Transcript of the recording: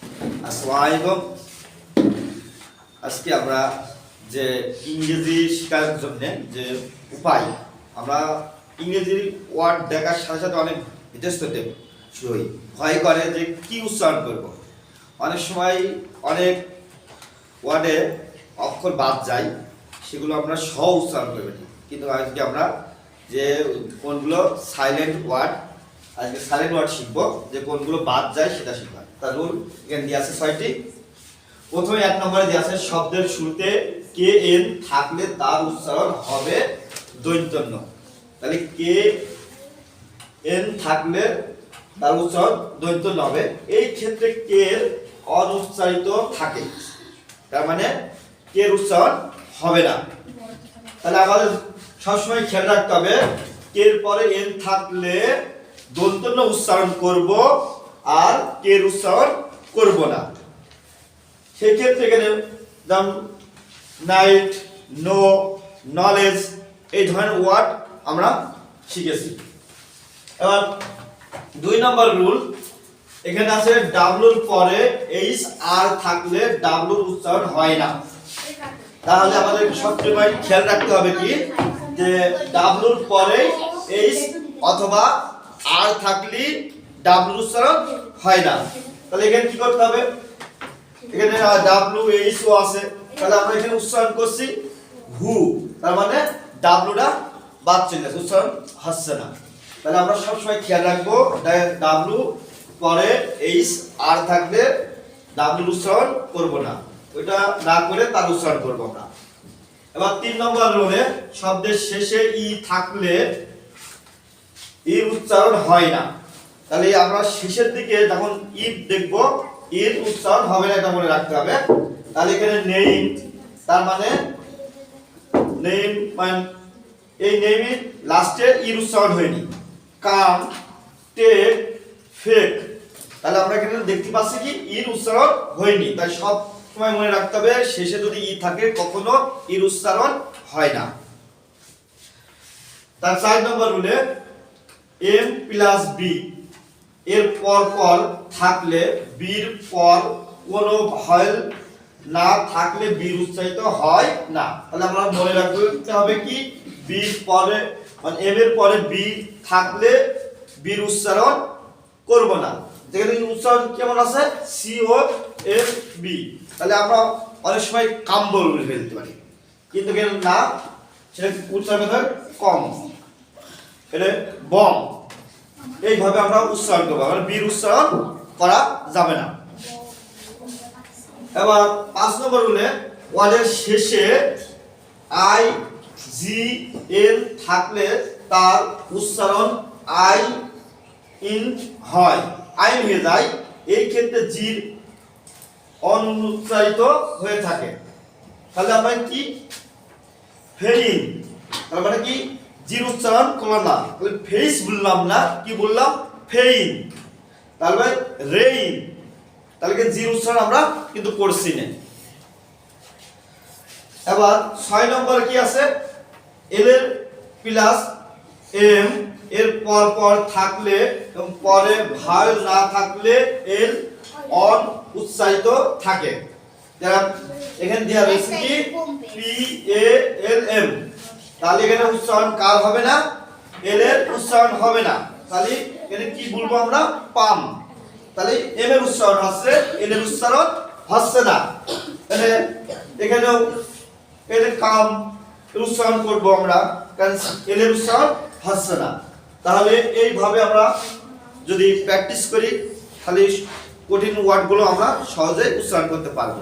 আসসালামু আলাইকুম। আজকে আমরা যে ইংরেজি শেখার জন্য যে উপায়, আমরা ইংরেজির ওয়ার্ড দেখার সাথে সাথে অনেক বিতস্ততে শুরু হই, ভয় করে যে কি উচ্চারণ করব। অনেক সময় অনেক ওয়ার্ডে অক্ষর বাদ যায়, সেগুলো আমরা সহ উচ্চারণ করবে, কিন্তু আজকে আমরা যে কোনগুলো সাইলেন্ট ওয়ার্ড, আজকে সাইলেন্ট ওয়ার্ড শিখবো, যে কোনগুলো বাদ যায় সেটা শিখবো। তার রুল এখানে দিয়ে আছে 6টি। প্রথমে 1 নম্বরে দিয়ে আছে শব্দের শুরুতে কে এন থাকলে তার উচ্চারণ হবে দৈন্তন্য। তাহলে কে এন থাকলে তার উচ্চারণ দৈন্তন্য হবে। এই ক্ষেত্রে কে অনুচ্চারিত থাকে, তার মানে কে এর উচ্চারণ হবে না। তাহলে আমাদের সবসময় খেয়াল রাখতে হবে কে এর পরে এন থাকলে দন্তন্য উচ্চারণ করব, আর কে এর উচ্চারণ করব না। সেই ক্ষেত্রে এখানে যেমন নাইট, নো, নলেজ এই ধরনের ওয়ার্ড আমরা শিখেছি। এবার 2 নম্বর রুল, এখানে আছে ডাব্লুর পরে এইচ আর থাকলে ডাব্লুর উচ্চারণ হয় না। তাহলে আমাদের সবসময় খেয়াল রাখতে হবে কি, যে ডাব্লুর পরে এইচ অথবা আর থাকলে ডাব্লুর উচ্চারণ হয় না। তাহলে এখানে কি করতে হবে, এখানে ডাব্লু এইচ ও আছে, তাহলে আমরা এখানে উচ্চারণ করছি হু, তার মানে ডাব্লুটা বাদ চলে যাচ্ছে, উচ্চারণ হচ্ছে না। তাহলে আমরা সবসময় খেয়াল রাখবো ডাব্লু পরে এইচ আর থাকলে ডাব্লুর উচ্চারণ করব না, ওইটা না করে তার উচ্চারণ করব আমরা। এবার 3 নম্বর রুলে শব্দের শেষে ই থাকলে এর উচ্চারণ হয় না। তাহলে আমরা শেষের দিকে যখন ই দেখব এর উচ্চারণ হবে না, এটা মনে রাখতে হবে। তাহলে এখানে নেম, তার মানে নেম, মানে এই নেমের লাস্টে এর উচ্চারণ হয়নি। কাম, টেক, ফেক, তাহলে আমরা এখানে দেখতে পাচ্ছি কি এর উচ্চারণ হয়নি। তাই সব সময় মনে রাখতে হবে শেষে যদি ই থাকে কখনো এর উচ্চারণ হয় না। তার 4 নম্বর রুলে এম প্লাস বি এর পর পর থাকলে বির পর কোনো ভয়েল না থাকলে বীর উচ্চারিত হয় না। তাহলে আমরা মনে রাখতে হবে কি, বির পরে মানে এম এর পরে বি থাকলে বীর উচ্চারণ করব না। যেখানে উচ্চারণ কেমন আছে সি ও এম বি, তাহলে আমরা অনেক সময় কাম বলে ফেলতে পারি, কিন্তু কেন না, সেটা উচ্চারণ হয় কম, এটা বম, এইভাবে আমরা উচ্চারণ করবো, মানে বীর উচ্চারণ করা যাবে না। এবার 5 নম্বর রুলে ওয়ার্ডের শেষে আই জি এন থাকলে তার উচ্চারণ আই ইন হয়, আইন হয়ে যায়। এই ক্ষেত্রে জির অনুচ্চারিত হয়ে থাকে। তাহলে আমরা কি ফেইন, তার মানে কি জির উচ্চারণ করলাম না, তাহলে ফেইস বললাম না, কি বললাম ফেইন। তাহলে রেইন, তাহলে কি জির উচ্চারণ আমরা কিন্তু করছি না। এবার 6 নম্বরে কি আছে, এল এর প্লাস এম এর পর পর থাকলে এবং পরে ভাওয়েল না থাকলে এল অন উচ্চারিত থাকে। যেমন এখানে দেয়া রয়েছে কি পি এ এল এম, তাহলে এখানে উচ্চারণ কার হবে না, এল এর উচ্চারণ হবে না। তাহলে এখানে কি বলবো আমরা পাম, তাহলে এম এর উচ্চারণ হচ্ছে, এল এর উচ্চারণ হচ্ছে না। তাহলে এখানেও এল কাম এর উচ্চারণ করব আমরা, কারণ এল এর উচ্চারণ হচ্ছে না। তাহলে এইভাবে আমরা যদি প্র্যাকটিস করি, তাহলে কঠিন ওয়ার্ডগুলো আমরা সহজে উচ্চারণ করতে পারবো।